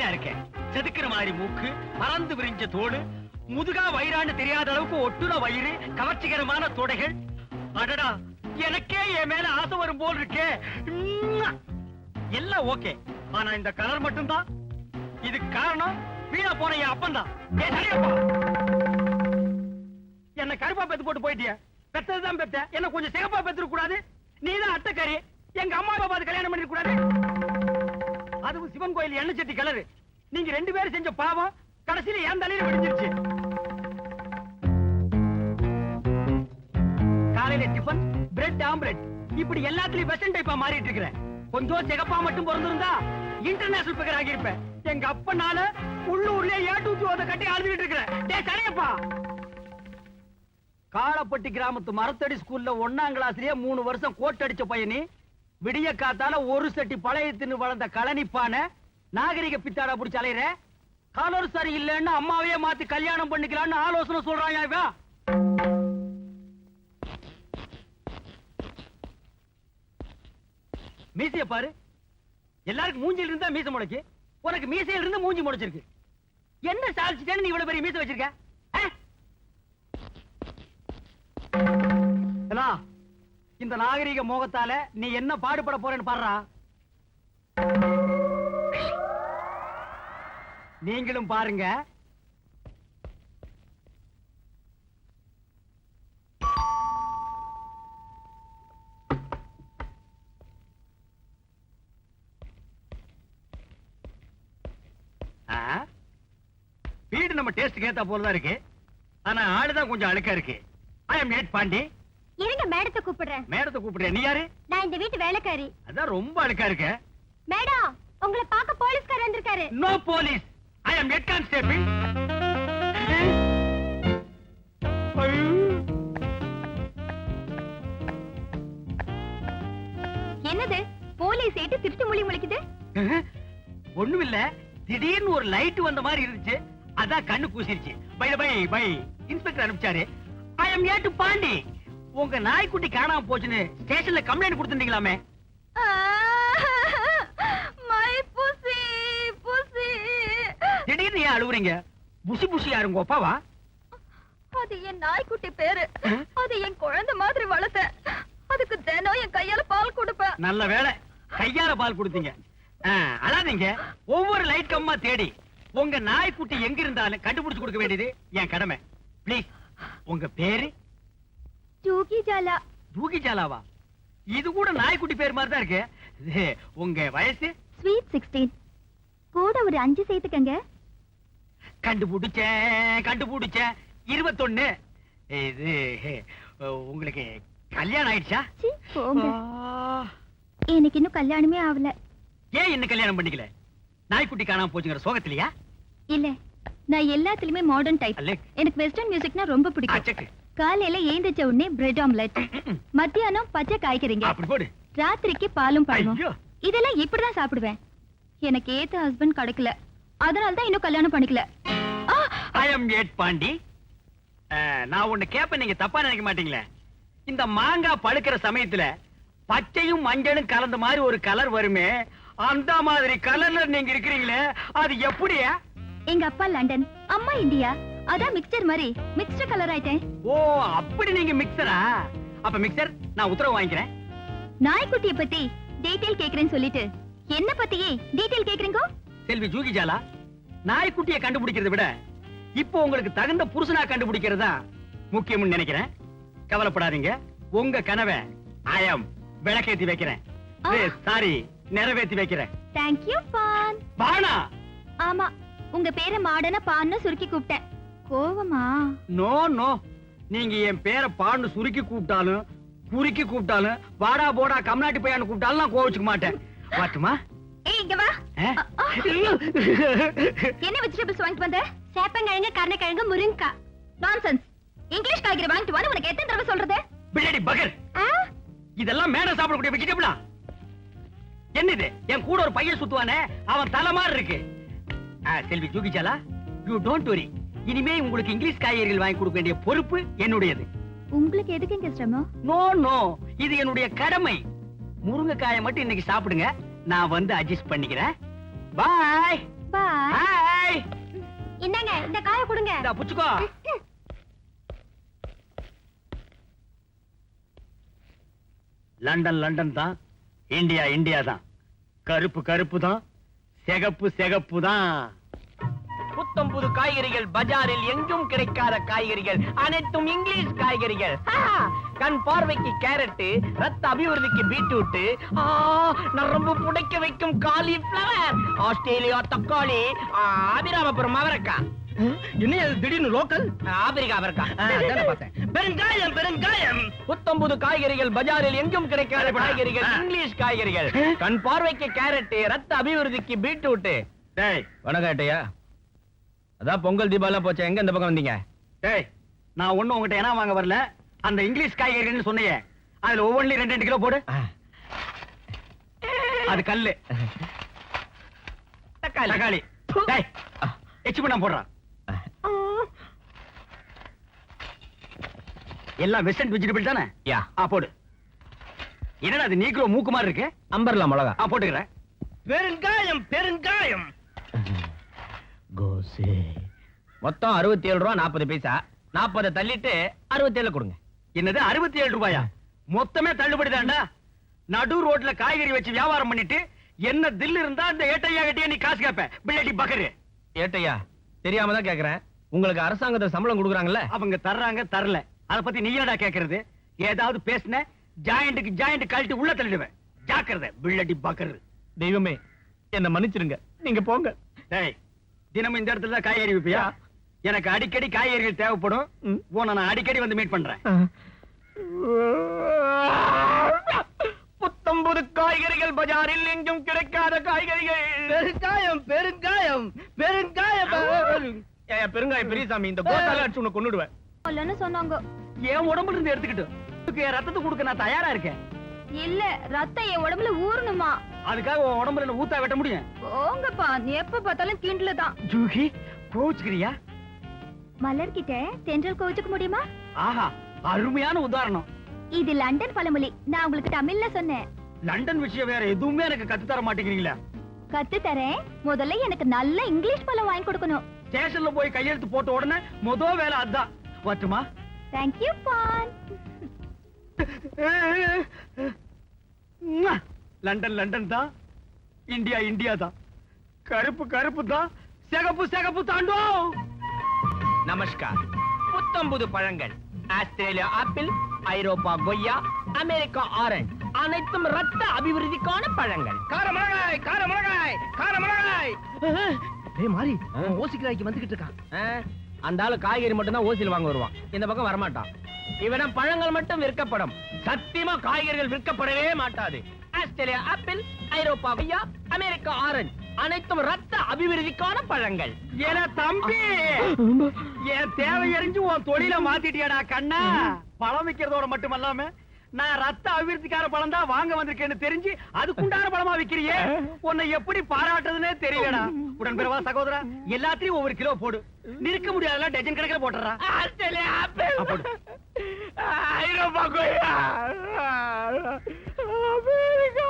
வெள்ளையா இருக்க, செதுக்கிற மாதிரி மூக்கு, பறந்து விரிஞ்ச தோடு, முதுகா வயிறான்னு தெரியாத அளவுக்கு ஒட்டுன வயிறு, கவர்ச்சிகரமான தொடைகள். அடடா, எனக்கே என் மேல ஆசை வரும் போல் இருக்கே. எல்லாம் ஓகே, ஆனா இந்த கலர் மட்டும்தான். இதுக்கு காரணம் வீணா போன என் அப்பன் தான். என்ன கருப்பா பெத்து போட்டு போயிட்டிய. பெத்ததுதான் பெத்த, என்ன கொஞ்சம் சிகப்பா பெத்துக்க கூடாது? நீதான் அட்டக்கறி, எங்க அம்மா அப்பா கல்யாணம் பண்ணிக்க கூடாது? அதுவும் சிவன் கோயில் எண்ணெய் சட்டி கலரு. நீங்க 2 பேரும் செஞ்ச பாவம் கடைசியில என் தலையில விடிஞ்சிருச்சு. காலையில டிபன், பிரெட் ஆம்லெட், இப்படி எல்லாத்துலயும் வெஸ்டர்ன் டைப்பா மாறிட்டு இருக்கிறேன். கொஞ்சம் சிகப்பா மட்டும் பிறந்திருந்தா இன்டர்நேஷனல் பிகர் ஆகியிருப்பேன். எங்க அப்பனால உள்ளூர்லயே ஏ2 கட்டி அழுதுகிட்டு இருக்கிறேன். டேய் சரியப்பா, காளப்பட்டி கிராமத்து மரத்தடி ஸ்கூல்ல 1ஆம் கிளாஸ்லயே 3 வருஷம் கோட் அடிச்ச பையனி, விடிய காத்தால ஒரு சட்டி பழைய தின்னு வளர்ந்த கலனிப்பான நாகரிக பித்தாடா புடிச்சு அலையிற. கலர் சரி இல்லைன்னு அம்மாவையே மாத்தி கல்யாணம் பண்ணிக்கலான்னு ஆலோசனை சொல்றாங்க இவன். மீசைய பாரு, எல்லாருக்கும் மூஞ்சில இருந்தா மீசை முளைக்கு, உனக்கு மீசையில இருந்து மூஞ்சி முளைச்சிருக்கு. என்ன சாதிச்சுட்டேன்னு நீ இவ்வளவு பெரிய மீசை வச்சிருக்க? இந்த நாகரிக மோகத்தால நீ என்ன பாடுபட போறேன்னு பாடுறா. நீங்களும் பாருங்க. வீடு நம்ம டேஸ்ட் ஏத்தா போலதான் இருக்கு, ஆனா ஆளுதான் கொஞ்சம் அழுக்கா இருக்கு. ஐ அம் நேட் பாண்டி. இருங்க, மேடத்தை கூப்பிடுறேன். மேடத்தை கூப்பிடுற? நீ யாரு? நான் இந்த வீட்டு வேலைக்காரி. அதான் ரொம்ப அழுக்கா இருக்க. மேடம், உங்களை பார்க்க போலீஸ்காரர் வந்திருக்காரு. நோ போலீஸ், ஐ அம் ஹெட் கான்ஸ்டேபிள். என்னது போலீஸ் ஏட்டு திருட்டு மொழி முழிக்குது? ஒண்ணுமில்ல, திடீர்னு ஒரு லைட் வந்த மாதிரி இருந்துச்சு, அதான் கண்ணு கூசிருச்சு. பை பை பை இன்ஸ்பெக்டர் அனுப்பிச்சாரு. ஐ அம் ஏட்டு பாண்டி. உங்க நாய்க்குட்டி காணாம போச்சுன்னு ஸ்டேஷன்ல கம்ப்ளைண்ட் கொடுத்துட்டீங்களாமே. மை புசி புசி. திடீர்னு ஏன் அழுவுறீங்க? புசி புசி யாருங்க அப்பாவா? அது என் நாய்க்குட்டி பேரு. அது என் குழந்தை மாதிரி வளர்த்தேன். அதுக்கு தினம் என் கையால பால் கொடுப்பேன். நல்ல வேளை கையால பால் கொடுத்தீங்க. அழாதீங்க, ஒவ்வொரு லைட் கம்மா தேடி உங்க நாய்க்குட்டி எங்க இருந்தாலும் கண்டுபிடிச்சு கொடுக்க வேண்டியது என் கடமை. பிளீஸ், உங்க பேரு? ஜூகி ஜாலா. ஜூகி ஜாலாவா? இது கூட நாய்க்குட்டி பேர் மாதிரி தான் இருக்கு. உங்க வயசு? ஸ்வீட் 16. கூட ஒரு 5 சேர்த்துக்கங்க. கண்டுபிடிச்சேன் 21. இது உங்களுக்கு கல்யாணம் ஆயிடுச்சா? எனக்கு இன்னும் கல்யாணமே ஆகல. ஏன் என்ன கல்யாணம் பண்ணிக்கல? நாய்க்குட்டி காணாம போச்சுங்கிற சோகத்திலையா? இல்ல, நான் எல்லாத்துலயுமே மாடர்ன் டைப். எனக்கு வெஸ்டர்ன் மியூசிக்னா ரொம்ப பிடிக்கும். காலையில ஏந்திச்ச உடனே பிரெட் ஆம்லெட், மத்தியானம் பச்சை காய்கறிங்க, ராத்திரிக்கு பாலும் பழமும். இதெல்லாம் இப்படிதான் சாப்பிடுவேன். எனக்கு ஏத்த ஹஸ்பண்ட் கிடைக்கல, அதனாலதான் இன்னும் கல்யாணம் பண்ணிக்கல. ஐ அம் ஏட் பாண்டி. நான் ஒண்ணு கேப்ப, நீங்க தப்பா நினைக்க மாட்டீங்களே? இந்த மாங்காய் பழுக்கிற சமயத்துல பச்சையும் மஞ்சளும் கலந்த மாதிரி ஒரு கலர் வருமே, அந்த மாதிரி கலர்ல நீங்க இருக்கிறீங்களே, அது எப்படியா? எங்க அப்பா லண்டன், அம்மா இந்தியா, அதான் மிக்சர் மாதிரி மிக்ஸ்டு கலர் ஆயிட்டேன். ஓ, அப்படி நீங்க மிக்சரா? அப்ப மிக்சர், நான் உத்தரவு வாங்கிக்கிறேன். நாய்க்குட்டிய பத்தி டீடைல் கேக்குறேன்னு சொல்லிட்டு என்ன பத்தியே டீடைல் கேக்குறீங்க? செல்வி ஜூகி ஜாலா, நாய்க்குட்டியை கண்டுபிடிக்கிறத விட இப்போ உங்களுக்கு தகுந்த புருஷனா கண்டுபிடிக்கிறதா முக்கியம்னு நினைக்கிறேன். கவலைப்படாதீங்க, உங்க கனவை ஆயம் விளக்கேத்தி வைக்கிறேன். சாரி, நிறைவேற்றி வைக்கிறேன். தேங்க் யூ பான். பானா? ஆமா, உங்க பேரை மாடன பான்னு சுருக்கி கூப்பிட்டேன். கோவமா? நோ நோ, நீங்க என் பேரை பான்னு சுருக்கி கூப்பிட்டாலும் குறுக்கி கூப்பிட்டாலும் வாடா போடா கம்நாட்டி பையான்னு கூப்பிட்டாலும் நான் கோவிச்சுக்க மாட்டேன். வாட்டுமா? ஏய், இங்க வா. என்ன வெஜிடபிள்ஸ் வாங்கிட்டு வந்த? சேப்பங்கிழங்கு, கருணக்கிழங்கு, முருங்கக்காய். நான்சென்ஸ். இங்கிலீஷ் காய்கறி வாங்கிட்டு வந்து உனக்கு எத்தனை தடவை சொல்றது? பிளேடி பகர். இதெல்லாம் மேல சாப்பிடக்கூடிய வெஜிடபிளா? என்னது? என் கூட ஒரு பையன் சுத்துவானே, அவன் தலை மாதிரி இருக்கு. செல்வி ஜூகி ஜாலா, யூ டோன்ட் வரி. இனிமே உங்களுக்கு இங்கிலீஷ் காய்கறிகள் வாங்கி கொடுக்க வேண்டிய பொறுப்பு என்னுடையது. உங்களுக்கு எதுக்கு இங்க சிரமம்? நோ நோ, இது என்னுடைய கடமை. முருங்கைக்காயை மட்டும் இன்னைக்கு சாப்பிடுங்க, நான் வந்து அட்ஜஸ்ட் பண்ணிக்கிறேன். பாய் பாய். ஹாய். இந்தாங்க இந்த காயை கொடுங்க. இந்தா புச்சுக்கோ. லண்டன் லண்டன் தான், இந்தியா இந்தியா தான். கருப்பு கருப்பு தான், சிகப்பு சிகப்பு தான். புத்தம் புது காய்கறிகள் பஜாரில் எங்கும் கிடைக்காத காய்கறிகள், அனைத்தும் இங்கிலீஷ் காய்கறிகள். கண் பார்வைக்கு கேரட், ரத்த அபிவிருத்திக்கு பீட்ரூட், நரம்பு புடைக்க வைக்கும் காலிஃபிளவர், ஆஸ்திரேலியா தக்காளி, அபிராமபுரம் அவரைக்காய். என்ன திடீர்னு லோக்கல்? ஆப்பிரிக்கா அவரைக்காய். பெருங்காயம் பெருங்காயம். புத்தம் புது காய்கறிகள் பஜாரில் எங்கும் கிடைக்காத காய்கறிகள், இங்கிலீஷ் காய்கறிகள். கண் பார்வைக்கு கேரட், ரத்த அபிவிருத்திக்கு பீட்ரூட். வணக்கம் ஏட்டையா. அதான் பொங்கல் தீபாவளி போச்சு, எங்க இந்த பக்கம் வந்தீங்க? டேய், நான் ஒண்ணு உங்ககிட்ட என்ன வாங்க வரல. அந்த இங்கிலீஷ் காய்கறின்னு சொன்னீங்க, அதுல ஒவ்வொன்றும் 2 கிலோ போடு. அது கல்லு தக்காளி. டேய், எச்சு பண்ண போடுறான். எல்லாம் வெஸ்டர்ன் வெஜிடபிள் தானே? யா. போடு. என்னடா அது நீக்ரோ மூக்கு மாதிரி இருக்கு? அம்பர்லா மிளகா. போட்டுக்கிறேன். பெருங்காயம் பெருங்காயம். கோசே. மொத்தம் 67 ரூபா 40 பைசா. 40 தள்ளிட்டு 67 கொடுங்க. என்னது 67 ரூபாயா? மொத்தமே தள்ளுபடி தான்டா. நடு ரோட்ல காய்கறி வச்சு வியாபாரம் பண்ணிட்டு என்ன தில் இருந்தா அந்த ஏட்டையா கிட்டே நீ காசு கேப்ப. பிள்ளை பக்கரு. ஏட்டையா, தெரியாம தான் கேக்குறேன். உங்களுக்கு அரசாங்கத்தை சம்பளம் கொடுக்குறாங்கல்ல? அவங்க தர்றாங்க தரல, அத பத்தி நீ என்னடா கேக்குறது? ஏதாவது பேசுன ஜாயிண்ட்டுக்கு ஜாயிண்ட் கழட்டி உள்ள தள்ளிடுவேன். ஜாக்கிரதை பிள்ளை பக்கரு. தெய்வமே, என்ன மன்னிச்சிருங்க, நீங்க போங்க. டேய், தினமும் இந்த இடத்துல தான் காய்கறி விப்பியா? எனக்கு அடிக்கடி காய்கறிகள் தேவைப்படும். உன்னை நான் அடிக்கடி வந்து மீட் பண்றேன். புத்தம்புது காய்கறிகள் பஜாரில் எங்கும் கிடைக்காத காய்கறிகள். பெருங்காயம் பெருங்காயம் பெருங்காயம். பெருங்காயம் பெரியசாமி, இந்த கோட்டால அடிச்சு உன்னை கொன்னுடுவேன். இல்லன்னு சொன்னாங்க. என் உடம்புல இருந்து எடுத்துக்கிட்டு என் ரத்தத்தை கொடுக்க நான் தயாரா இருக்கேன். இல்ல, ரத்தம் என் உடம்புல ஊறணுமா? அதுக்காக உன் உடம்புல என்ன ஊத்தா வெட்ட முடியும்? போங்கப்பா, எப்ப பார்த்தாலும் கிண்டல தான். ஜூஹி, கோச்சுக்கிறியா? மலர்கிட்ட தென்றல் கோச்சுக்க முடியுமா? ஆஹா, அருமையான உதாரணம். இது லண்டன் பழமொழி. நான் உங்களுக்கு தமிழ்ல சொன்னேன். லண்டன் விஷயம் வேற எதுவுமே எனக்கு கத்து தர மாட்டேங்கிறீங்களா? கத்து தரேன். முதல்ல எனக்கு நல்ல இங்கிலீஷ் பழம் வாங்கி கொடுக்கணும். ஸ்டேஷன்ல போய் கையெழுத்து போட்ட உடனே முதல் வேலை அதான். வரட்டுமா? Thank you, பான். லண்டன் லண்டன் தான், இந்தியா இந்தியா தான். கருப்பு கருப்பு தான், சிகப்பு சிகப்பு தாண்டோ. நமஸ்கார். புத்தம்புது பழங்கள், ஆஸ்திரேலியா ஆப்பிள், ஐரோப்பா கொய்யா, அமெரிக்கா ஆரஞ்சு, அனைத்தும் ரத்த அபிவிருத்திக்கான பழங்கள். காரமிளகாய் காரமிளகாய் காரமிளகாய். மாறி ஓசிக்காய்க்கு வந்துகிட்டு இருக்கான். அந்த ஆளு காய்கறி மட்டும் தான் ஓசியில் வாங்க வருவான், இந்த பக்கம் வரமாட்டான். இவனம் பழங்கள் மட்டும் விற்கப்படும், சத்தியமா காய்கறிகள் விற்கப்படவே மாட்டாது. ஆஸ்திரேலியா ஆப்பிள், ஐரோப்பா கொய்யா, அமெரிக்கா ஆரஞ்சு, அனைத்தும் ரத்த அபிவிருத்திக்கான பழங்கள். ஏன்னா தம்பி, என் தேவை எறிஞ்சு உன் தொழில மாத்திட்டியாடா கண்ணா. பழம் விக்கிறதோட மட்டுமல்லாம நான் ரத்த அபிவிருத்திக்கான பழம் தான் வாங்க வந்திருக்கேன்னு தெரிஞ்சு அதுக்குண்டான பழமா விக்கிறியே, உன்னை எப்படி பாராட்டுறதுன்னே தெரியலடா. உடன்பிறவா சகோதரா, எல்லாத்தையும் ஒவ்வொரு கிலோ போடு. நிற்க முடியாதுல டஜன் கணக்கில் போட்டுறா. ஆஸ்திரேலியா ஆப்பிள், ஐரோப்பா கொய்யா, அமெரிக்கா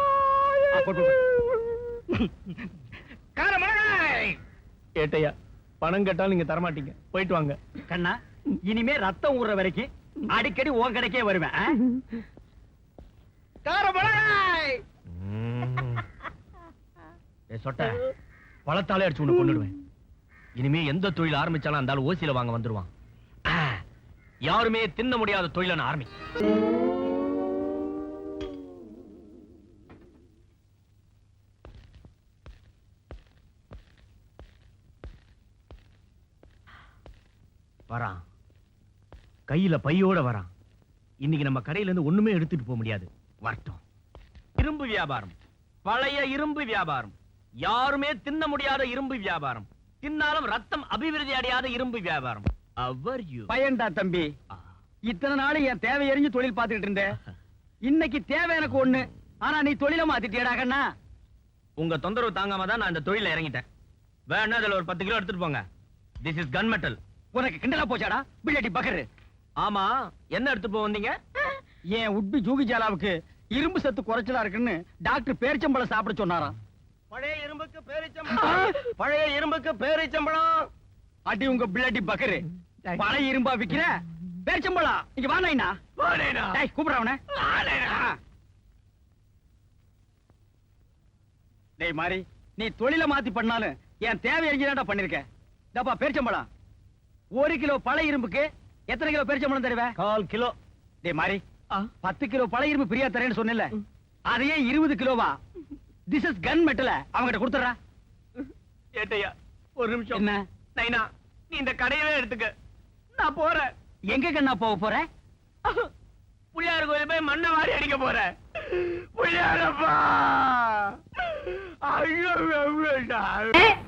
காரமிளகாய். ஏட்டையா, பணம் கேட்டாலும் நீங்க தரமாட்டீங்க, போயிட்டு வாங்க. கண்ணா, இனிமே ரத்தம் ஊற வரைக்கும் அடிக்கடி உன் கடைக்கே வருவேன். காரமிளகாய். சொட்ட பழத்தாலே அடிச்சு உன்னை கொன்னுடுவேன். இனிமே எந்த தொழில் ஆரம்பிச்சாலும் அந்த ஆள் ஓசியில வாங்க வந்துருவான். யாருமே தின்ன முடியாத தொழில ஆரம்பி. வரான், கையில பையோட வரான். இன்னைக்கு நம்ம கடையில இருந்து ஒண்ணுமே எடுத்துட்டு போக முடியாது. வரட்டும். இரும்பு வியாபாரம், பழைய இரும்பு வியாபாரம், யாருமே தின்ன முடியாத இரும்பு வியாபாரம், தின்னாலும் ரத்தம் அபிவிருத்தி அடையாத இரும்பு வியாபாரம். பயன்டா தம்பி, இத்தனை நாள் என் தேவை எறிஞ்சு தொழில் பார்த்துட்டு இருந்தேன். இன்னைக்கு தேவை எனக்கு ஒண்ணு, ஆனா நீ தொழில மாத்திட்டியடா கண்ணா. உங்க தொந்தரவு தாங்காம தான் நான் இந்த தொழில இறங்கிட்டேன். வேணா அதுல ஒரு 10 கிலோ எடுத்துட்டு போங்க. This is gun metal. உனக்கு கிண்டலா போச்சாடா பிள்ளை பக்கரு? ஆமா, என்ன எடுத்துட்டு போக வந்தீங்க? என் உட்பி ஜூகி ஜாலாவுக்கு இரும்பு சத்து குறைச்சலா இருக்குன்னு டாக்டர் பேரிச்சம்பழம் சாப்பிட சொன்னாராம். பழைய இரும்புக்கு பேரிச்சம்பளம், பழைய இரும்புக்கு பேரிச்சம்பளம். அடி உங்க பிள்ளடி பக்கரு, பழைய இரும்பா விக்கிற பேச்சம்பளம். இங்க வா நைனா, கூப்பிடுற அவன. டேய் மாறி, நீ தொழில மாத்தி பண்ணாலும் என் தேவை அறிஞ்சுதான்டா பண்ணிருக்க. டப்பா பேரிச்சம்பளம் 1 கிலோ பழைய இரும்புக்கு எத்தனை கிலோ பேரிச்சம்பளம் தருவ? 1/4 கிலோ. டேய் மாறி, 10 கிலோ பழைய இரும்பு பிரியா தரேன்னு சொன்னல, அதையே 20 கிலோவா திஸ் இஸ் கன் மெட்டல அவங்கிட்ட கொடுத்துறா. ஏட்டையா ஒரு நிமிஷம். என்ன நைனா, நீ இந்த கடையவே எடுத்துக்க, நான் போறேன். எங்க கண்ணா போக போற? புள்ளியார் கோயில் போய் மண்ணை வாரி அடிக்க போறேன். புள்ளியாரப்பா, ஐயோ